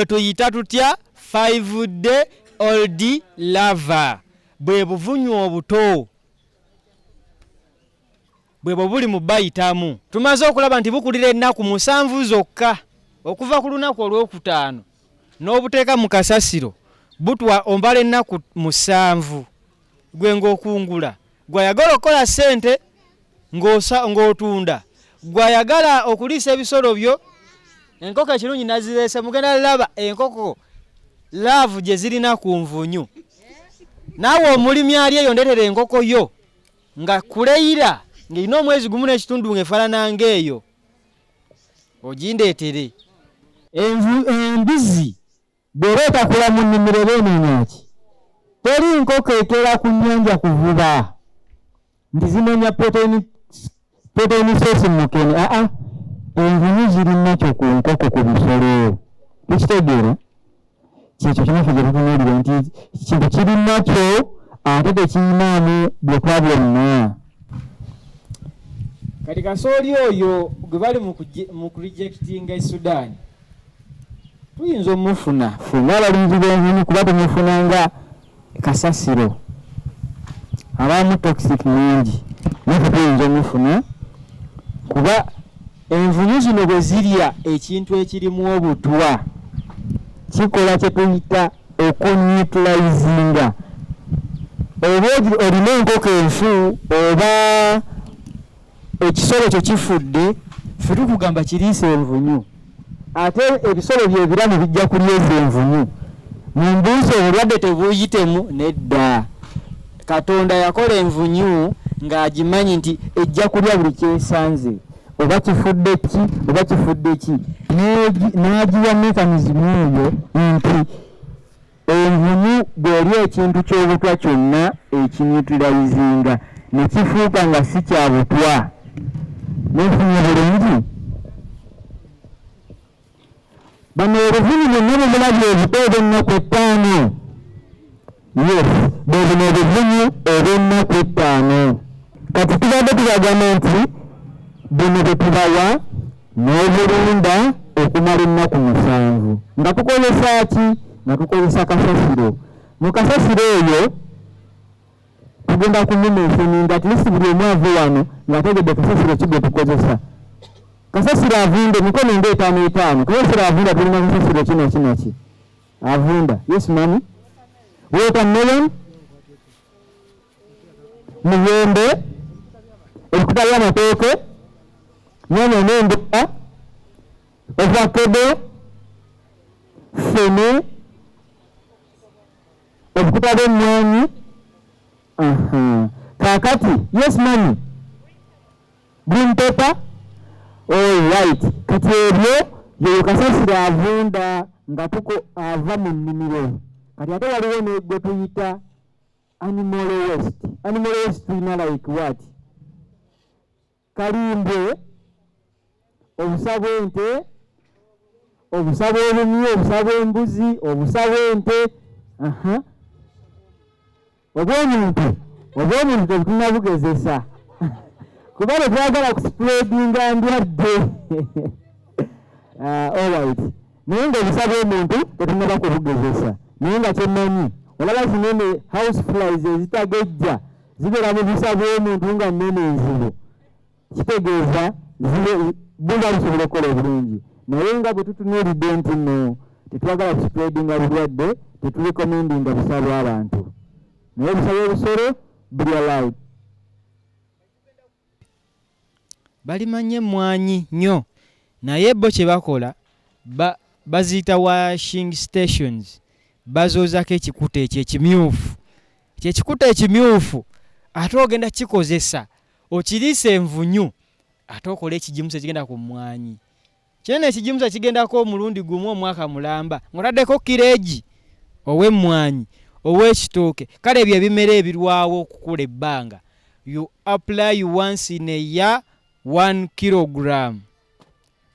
tuyita tutya 5-day old larva bwe buvunyu obuto bwe buli mu bayitamu. Tumaze okulaba nti bukulira ennaku 7 zokka okuva ku lunaku olw'okutaano n'obuteeka mu kasasiro butwa ombala ennaku 7 gwe ng'okungula gwayagala okukola ssente ng'otunda gwayagala okuliisa ebisolo byo. Enkoko ekirungi nazireese mugenda laba enkoko laavu gye zirina ku nvunyu. Naawe omulimi ali eyo ndeetera enkoko yo nga kuleyira ng'erina omwezi gumu n'ekitundu ng'efaanana ng'eyo ogindeetere. Embuzi bw'ereeta kula mu nnimiro beenoonya teri nkoko ekeera ku nnyanja kuvuba nti zinoonya protein source mukene. Envunyu zirina kyo ku nkoko ku bisolo. Tukitegeera kyekyo kinaffe gye tutunuulira nti kintu kirina kyo ate tekirinaamu byokwa byonna. Kati kasooli oyo gwe bali mu projectinga e Sudan tuyinza omufuna funa abalinzi b'envunyu kuba tumufunanga kasasiro abamu toxic nyingi naye tuyinza omufuna kuba envunyu zino bwe zirya ekintu ekirimu obutwa kikola kye tuyita okunyutilizinga. Oba olina enkoko enfu oba ekisolo kyo kifudde ffe tukugamba kiriisa envunyu ate ebisolo byebiramu bijja kulya ezo envunyu. Mu mbuusi obulwadde tebuyitemu nedda. Katonda yakola envunyu ng'agimanyi nti ejja kulya buli kyesanze oba kifudde ki oba kifudde ki n'agiwa mekanizimu eyo nti envunyu bw'erya ekintu ky'obutwa kyonna ekinyutilizinga ne kifuuka nga si kya butwa. Nefunye bulungi bano obuvunyu bwonna bwe mulabye obuto obw'ennaku 5. Yes, bwe buno obuvunyu obw'ennaku 5. Kati tubadde tubagamba nti buno bwe tubawa n'obulunda okumala ennaku 7 nga tukozesa ki? Nga tukozesa kasasiro. Mu kasasiro eyo tugenda kumumensioninga at least buli omu ave wano ng'ategedde kasasiro ki gwe tukozesa. Kasasiro avunda mikono nga 5. Kasasiro avunda tulina kasasiro ki? Avunda. Yes mami. Watermelon, miyembe, ebikuta by'amatooke, nyanya n'emboga, ovakado, fene, ebikuta by'emmwanyi. Kaakati, yes mami. Green pepper. All right. Kati ebyo yeyo kasasiro avunda nga tuko ava mu nnimiro. Kati ate waliwo ne gwe tuyita animal waste. Animal waste tulina like what? Kalimbwe, obusa bw'ente, obusa bw'obumyu, obusa bw'embuzi, obusa bw'ente. Obw'omuntu tebutulina bugezesa kuba tetwagala kuspreadinga ndwadde. Alright. Naye ng'obusa bw'omuntu tetunaba kubugezesa. Naye nga kyemmanyi olaba zinene house flies ezitagejja zibeera mu busa bw'omuntu nga nnene enzibu kitegeeza buba busobola okukola obulungi. Naye nga bwe tutunuulidde nti nno tetwagala kuspreadinga bulwadde teturekomendinga busa bw'abantu naye busa bw'ebisolo buli allowed. Balimanye emmwanyi nnyo naye bo kye bakola baziyita washing stations. Bazoozako ekikuta ekyo ekimyufu. Ekikuta ekimyufu ate ogenda kikozesa okiriisa envunyu ate okola ekijimusa ekigenda ku mmwanyi. Kyene ekijimusa kigendako omulundi gumu omwaka mulamba ng'otaddeko kireegi ow'emmwanyi ow'ekitooke. Kale ebyo ebimera ebirwawo okukula ebbanga. You apply once in a year 1 kilogram.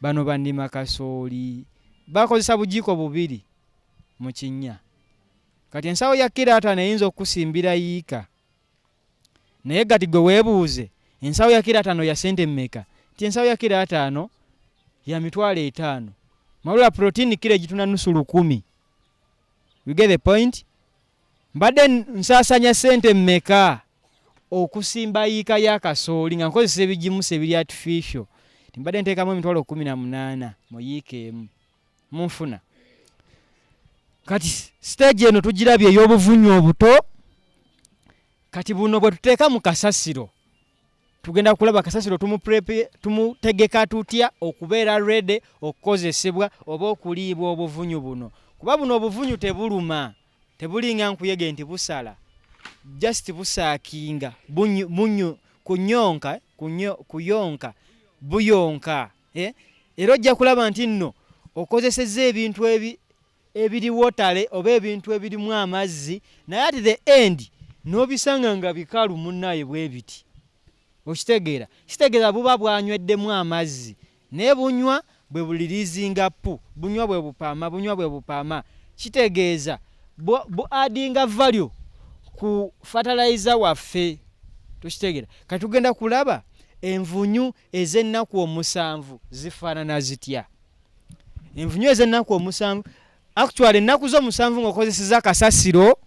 Bano bannima kasooli bakozesa bujiiko 2 mu kinnya. Kati ensawo ya kilo 5 eyinza okusimbira yiika. Naye gati gwe weebuuze ensawo ya kilo 5 ya sente mmeka? Ti ensawo ya kilo 5 ya mitwalo 5. Marula protein kilo gituna nusu 10. You get the point? Mbadde nsasanya sente mmeka okusimba yika ya kasooli nga nkozesa ebigimusa ebiri artificial. Mbadde nteekamu emitwalo 18 mu yiika emu. Munfuna. Kati stage eno tugirabye ey'obuvunyu obuto. Kati buno bwe tuteeka mu kasasiro. Tugenda kulaba kasasiro tumutegeka tutya okubeera ready okukozesebwa oba okuliibwa obuvunyu buno. Kuba buno obuvunyu tebuluma. Tebulinga nkuyege nti busala. Just busaakinga. Bunyu kuyonka. Buyonka. Era ojja kulaba nti nno okozesezza ebintu ebiri wotale oba ebintu ebirimu amazzi naye at the end n'obisanga nga bikalu munnaye bwe biti. Okitegeera? Kitegeeza buba bwanyweddemu amazzi naye bunywa bwe bulirizinga pu. Bunywa bwe bupaama. Kitegeeza bu addinga value ku fertilizer waffe. Tukitegeera? Kati tugenda kulaba envunyu ez'ennaku 7 zifaanana zitya. Envunyu ez'ennaku 7 actually ennaku zo 7 ng'okozeseza kasasiro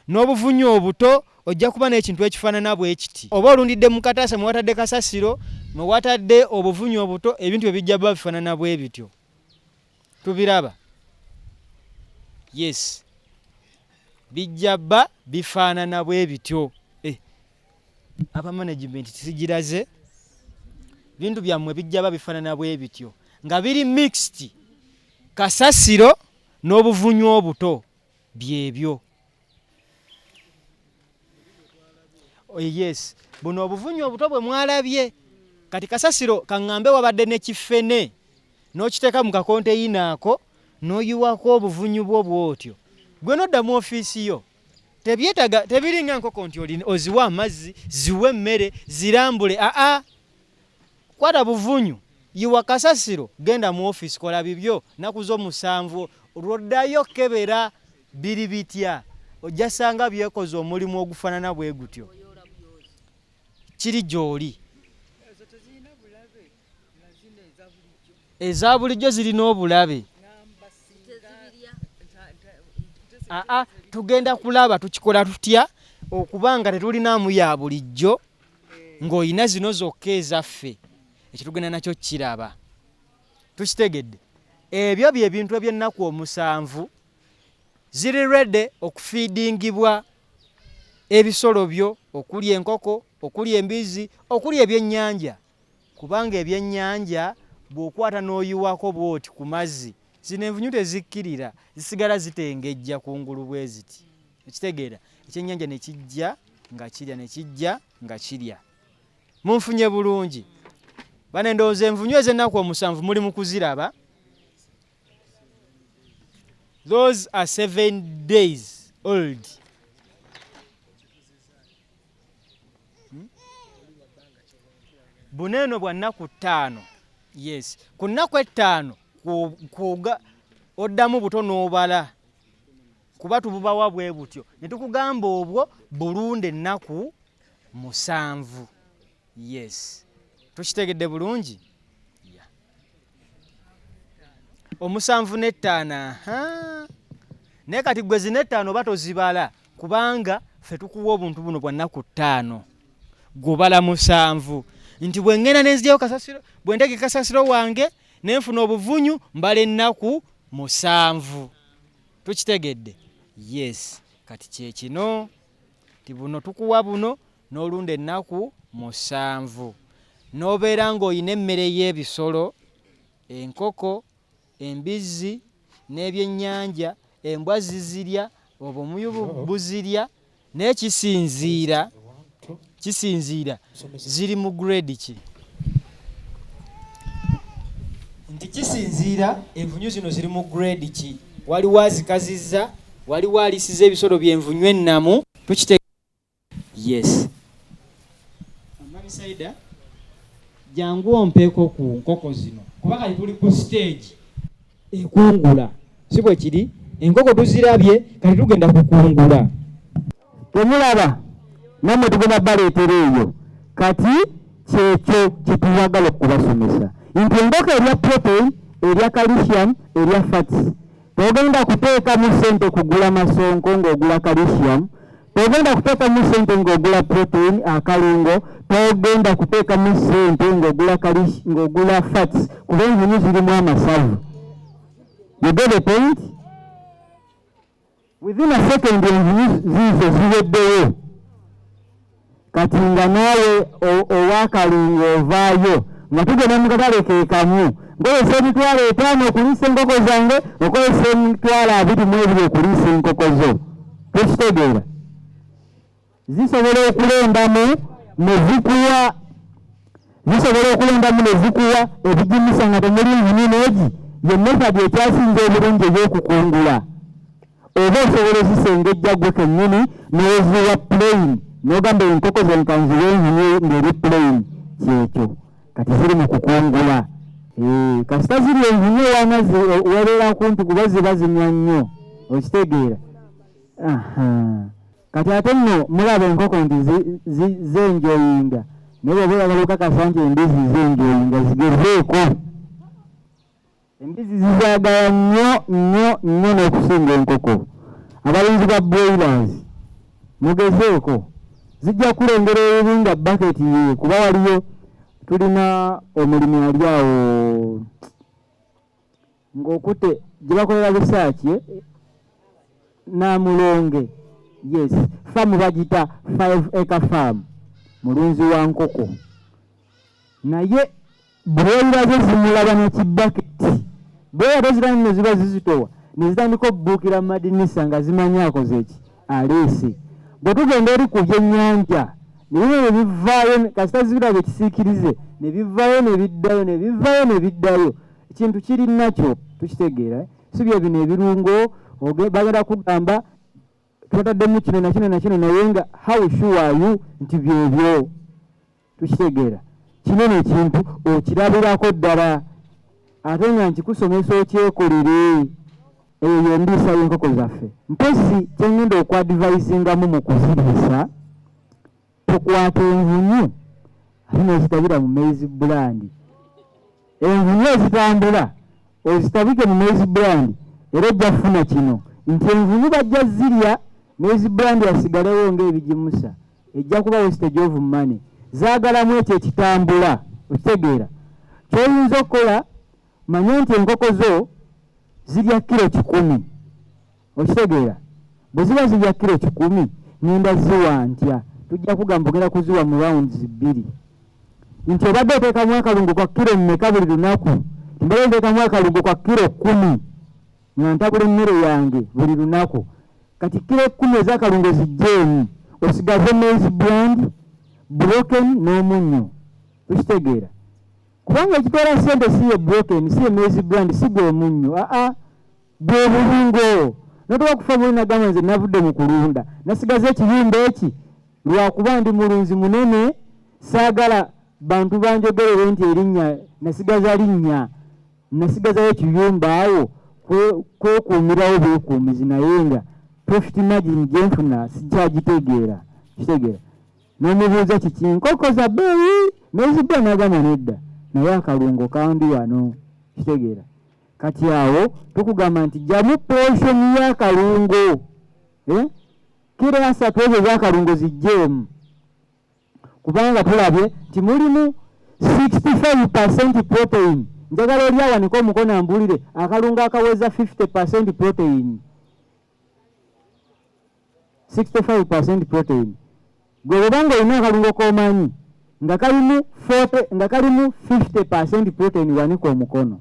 n'obuvunyu obuto ojja kuba n'ekintu ekifaanana bwe kiti. Oba olundidde mu kataasa mwe watadde kasasiro mwe watadde obuvunyu obuto ebintu ebijja bba bifaanana bwe bityo. Tubiraba? Yes. Bijja bba bifaanana bwe bityo. Aba management tisigiraze bintu byammwe bijja bba bifaanana bwe bityo nga biri mixed kasasiro n'obuvunyu obuto byebyo. Yes, buno obuvunyu obuto bwe mwalabye. Kati kasasiro kaŋŋambe wabadde ne kifene n'okiteeka mu kakonteyina ako n'oyiwako obuvunyu bwo bw'otyo. Gwe nodda mu ofiisi yo tebyetaga tebiringa nkoko nti oziwa amazzi ziwe emmere zirambule. Kwata buvunyu yiwa kasasiro genda mu ofiisi kola bibyo naku zo 7 lwoddayo kebera biri bitya ojja sanga byekoze omulimu ogufaanana bwe gutyo. Kiri gy'oli. Eza bulijjo zirina obulabe. Tugenda kulaba tukikola tutya okubanga tetulinaamu ya bulijjo ng'olina zino zokka ezaffe ekyo tugenda nakyo kiraba. Tukitegedde? Ebyo bye bintu eby'ennaku 7 ziri ready okufiidingibwa ebisolo byo okuli enkoko okuli embizi okuli ebyennyanja. Kubanga ebyennyanja bw'okwata n'oyiwako bw'oti ku mazzi zino envunyu tezikkirira zisigala zitengejja kungulu bwe ziti. Ekitegeera? Ekyennyanja ne kijja nga kirya ne kijja nga kirya. Munfunye bulungi. Bane ndowooza envunyu ez'ennaku 7 muli mu kuziraba. Those are 7 days old. Buneeno bwa nnaku 5. Yes. Ku nnaku 5 kuga oddamu buto n'obala kuba tububawa bwe butyo ne tukugamba obwo bulunde ennaku 7. Yes. Tukitegedde bulungi? Yeah. 7 ne 5. Naye kati gwe zine 5 oba tozibala kubanga ffe tukuwa obuntu buno bwa nnaku 5 gubala 7 nti bwe ngenda nenzijyayo kasasiro bwe ntege kasasiro wange nenfuna obuvunyu mbala ennaku 7. Tukitegedde? Yes. Kati kye kino ti buno tukuwa buno n'olunda ennaku 7 n'obeera ng'olina emmere y'ebisolo enkoko embizi n'ebyennyanja embwa zizirya obumuyu buzirya naye kisinziira ziri mu grade ki nti kisinziira envunyu zino ziri mu grade ki. Waliwo azikazizza waliwo alisiza ebisolo byenvunyu ennamu. Tukite yes. Amamisaida jangu ompeeko ku nkoko zino kuba kali tuli ku stage ekungula si bwe kiri. Enkoko tuzirabye kati tugenda kukungula. Temulaba namwe tugenda baleetera eyo kati kyekyo kye tuyagala okubasomesa nti enkoko erya protein erya calcium erya fats. Togenda kuteeka mu sente kugula masonko ng'ogula calcium, togenda kuteeka mu sente ng'ogula protein akalungo, togenda kuteeka mu sente ng'ogula fats kuba envunyu zirimu amasavu. You get the point? Within a second envunyu ziizo ziweddeyo. Kati nga naawe ow'akalungo ovaayo nga tugenda mu katale ke kamu nkozesa emitwalo 5 okuliisa enkoko zange, okozesa emitwalo 22 okuliisa enkoko zo. Tukitegeera? Zisobola okulendamu ne zikuwa ebigimisa nga temuli envunyu n'egi ye method ekyasinze obulungi ey'okukungula. Oba osobola ozisengejja gwe kennyini n'oziwa plain n'ogamba enkoko ze nkanziwa envunyu ng'eri plain, kyekyo kati ziri mu kukungula. Kasita ziri envunyu wabeera kumpi kuba ziba zinywa nnyo. Okitegeera? Kati ate nno mulaba enkoko nti zenjoyinga, naye bw'oba oyagala okukakasa nti embizi zenjoyinga zigezeeko. Embizi zizaagala nnyo n'okusinga enkoko. Abalinzi ba broilers mugezeeko, zijja kulengera ebibi nga baketi ye kuba waliyo tulina omulimi ali awo ng'okutte gye bakolera bisaaki Namulonge. Yes, farm bagita 5-acre farm, mulunzi wa nkoko. Naye broiler ze zimulaba n'ekibaketi. Broiler tezirani ne ziba zizitowa ne zitandika okubuukira mu madinisa nga zimanyi akoze eki aleese. Bwe tugenda eri ku byennyanja ne bivaayo kasita zibira bye kisiikirize ne bivaayo ne biddayo. Ekintu kiri nakyo tukitegeera, si bye bino ebirungo bagenda kugamba twataddemu kino na kino naye nga how sure are you nti byebyo. Tukitegeera kinene ekintu okirabirako ddala ate nga nkikusomesa okyekolere. Eyo ndiisa y'enkoko zaffe. Mpozi kyengenda okwadvisingamu mu kuziriisa, tukwata envunyu ate n'ozitabira mu maize brand. Envunyu ezitambula ozitabike mu maize brand era ojja kufuna kino nti envunyu bajja zirya maize brand yasigalewo ng'ebigimusa, ejja kuba wastage of money. Zaagalamu ekyo ekitambula. Okitegeera? Ky'oyinza okukola manye nti enkoko zo zirya kilo 10. Okitegeera? Bwe ziba zirya kilo 10 ngenda ziwa ntya? Tujja kugamba ogenda kuziwa mu rounds 2. Nti obadde oteekamu akalungo kwa kilo mmeka buli lunaku? Mbadde nteekamu akalungo kwa kilo 10 nga ntabula emmere yange buli lunaku. Kati kilo 10 ez'akalungo zijjeemu, osigaze maize brand, broken n'omunnyo. Tukitegeera? Kubanga ekitwala sente si ye broken, si ye maize brand, si gwe omunnyo. Gwe bulungo. Notoba kufa muli nagamba nze navudde mu kulunda nasigaze ekiyumba eki lwakuba ndi mulunzi munene, saagala bantu banjogerere nti erinnya nasigaza linnya, nasigazayo ekiyumba awo kwekuumirawo beekuumizi, naye nga profit margin gye nfuna sikyagitegeera. Kitegeera? N'omubuuza kiki nkoko za bbeeyi n'ezidda n'agamba nedda, naye akalungo kandi wano. Kitegeera? Kati awo tukugamba nti jamu portion y'akalungo, kilo 3 ezo z'akalungo zijjeemu, kubanga tulabye nti mulimu 65% protein. Njagala oli awaniko omukono ambulire akalungo akaweza 50% protein. 65% protein. Gwe bwanga olina akalungo k'omanyi nga kalimu 50% protein wanika omukono.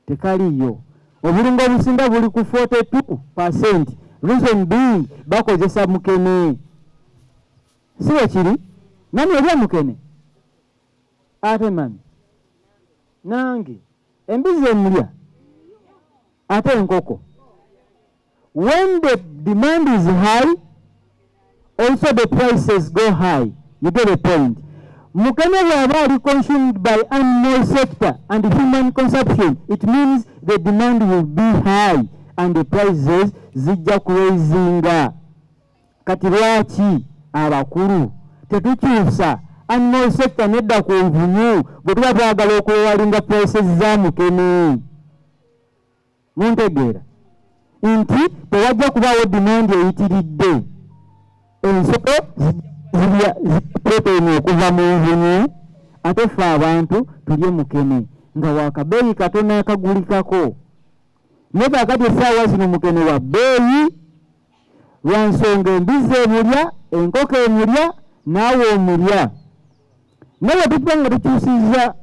Tekaliyo. Obulungo obusinga buli ku 42%. Reason being bakozesa mukene. Siwe kiri? Nani olya mukene? Ate mami. Nange. Embizi emulya. Ate enkoko. When the demand is high, also the prices go high. You get the point. Mukene bw'aba ali consumed by animal sector and human consumption, it means the demand will be high and the prices zijja kuraisinga. Kati lwaki abakulu tetukyusa animal sector nedda ku nvunyu bwe tuba twagala okwewalinga prices za mukene. Muntegeera nti tewajja kubaawo demand eyitiridde. Ensolo zirya protein okuva mu nvunyu ate ffe abantu tulye mukene nga wakabeeyi katono akagulikako. Naye kaakati essaawa zino mukene wa bbeeyi lwa nsonga embuzi emulya, enkoko emulya, naawe omulya. Naye tuba nga tukyusizza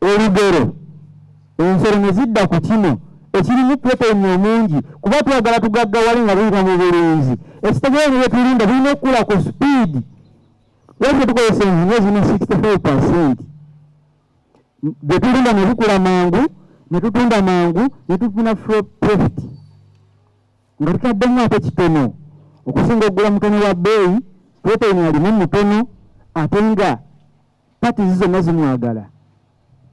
olugero ensolo ne zidda ku kino ekirimu protein omungi kuba twagala tugaggawale nga buyita mu bulunzi. Ekitegeere bye tulunda birina okukula ku speed. Lwaki tukozesa envunyu ezirina 65%. Bye tulunda ne bikula mangu, ne tutunda mangu, ne tufuna profit. Nga tutaddemu ate kitono okusinga okugula mukene wa bbeeyi, protein alimu mutono ate nga pati zonna zimwagala.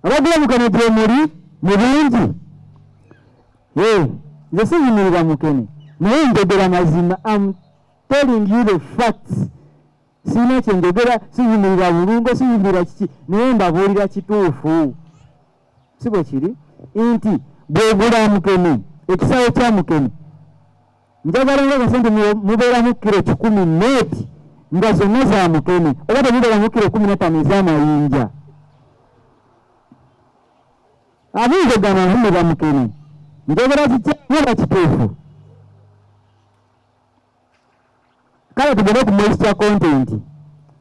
Abagula mukene gye muli mulungi. Nze siyimirira mukene naye njogera mazima. I'm telling you the facts. Sina kyenjogera, siyimirira bulungo, siyimirira kiki, naye mbabuulira kituufu. Si bwe kiri nti bw'ogula mukene ekisawo kya mukene njagala ng'akasente mubeeramu kilo 10 neeti nga zonna za mukene oba temubeeramu kilo 15 ez'amayinja. Abinzo gano nvumira mukene njogera kikyaba kituufu. Kale tugende ku moisture content.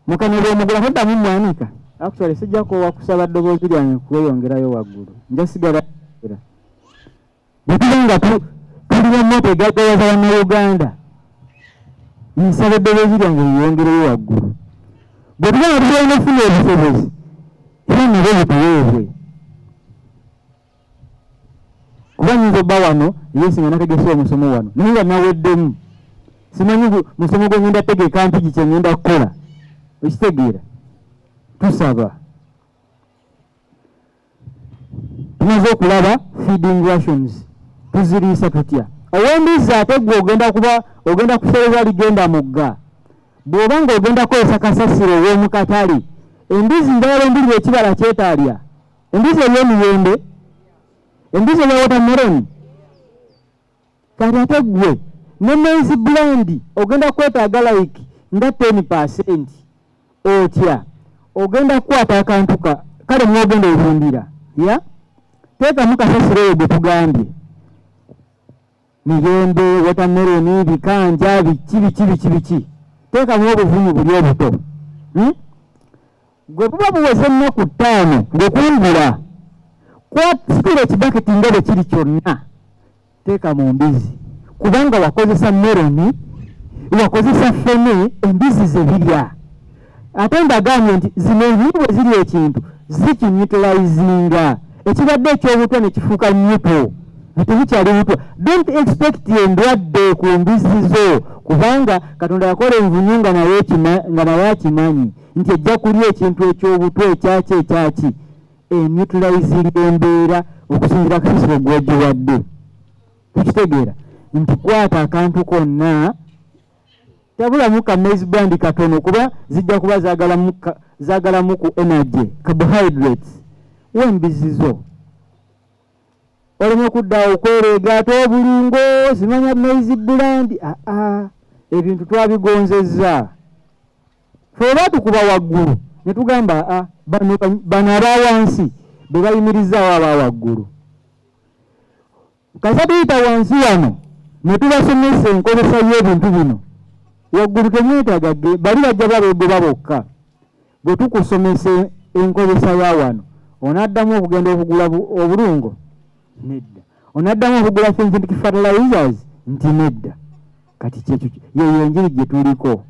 Mukene bw'omugula toddamu mwanika. Actually sijjako wakusaba ddoboozi lyange kweyongerayo waggulu. Nja sigala era. Bwe tuba nga tulina moto egaggawaza Bannayuganda nsaba eddoboozi lyange liyongereyo waggulu. Bwe tuba nga tulina ofuna obusobozi era nabo bituweebwe. Kuba nyinza obba wano yesinga nategese omusomo wano naye nga naweddemu simanyi musomo gwe ngenda tegeka mpigi kye ngenda kukola. Okitegeera tusaba tumaze okulaba feeding rations tuziriisa tutya. Ow'embizi ate gwe ogenda kusereza ligenda mugga bw'oba nga ogenda kukozesa kasasiro ow'omu katale. Embizi njagala embiri ekibala kyetaalya, embizi ey'emiyembe, embizi eya watermelon. Kati ate gwe ne maize blend ogenda kwetaaga like nga 10% otya ogenda kukwata akantu kale mwogenda obumbira teekamu kasasiro eyo gwe tugambye. Miyembe, watermelon, bikanja, biki teekamu obuvunyu buli obuto. Gwe buba buweze ennaku 5 ng'okungula kwasitula ekibaketi nga bwe kiri kyonna teeka mu mbizi kubanga wakozesa meloni, wakozesa fene, embizi ze birya. Ate ndagambye nti zino enviiri bwe ziri ekintu zikinyutilizinga ekibadde ekyobuto ne kifuuka nyuto tebukyali buto. Don't expect endwadde ku mbizi zo kubanga Katonda yakola envunyu nga naye akimanyi nti ejja kulya ekintu ekyobuto ekyaki enyutilizinga embeera okusingira kasasiro gw'ogiwadde. Tukitegeera nti kwata akantu konna tabulamu ka maize brand katono kuba zijja kuba zaagalamu ku energy carbohydrates w'embizizo. Oleme kudda okwereega ate obulungo zimanya maize brand. Ebintu twabigonzezza fe oba tukuba waggulu ne tugamba bano aba wansi be bayimirizaawo aba waggulu. Kasa tuyita wansi wano ne tubasomesa enkozesa y'ebintu bino waggulu temwetaaga bali bajja babeegoba bokka. Bwe tukusomesa enkozesa ya wano onaddamu okugenda okugula obulungo nedda, onaddamu okugula synthetic fertilizers nti nedda. Kati kyekyo yeyo enjiri gye tuliko.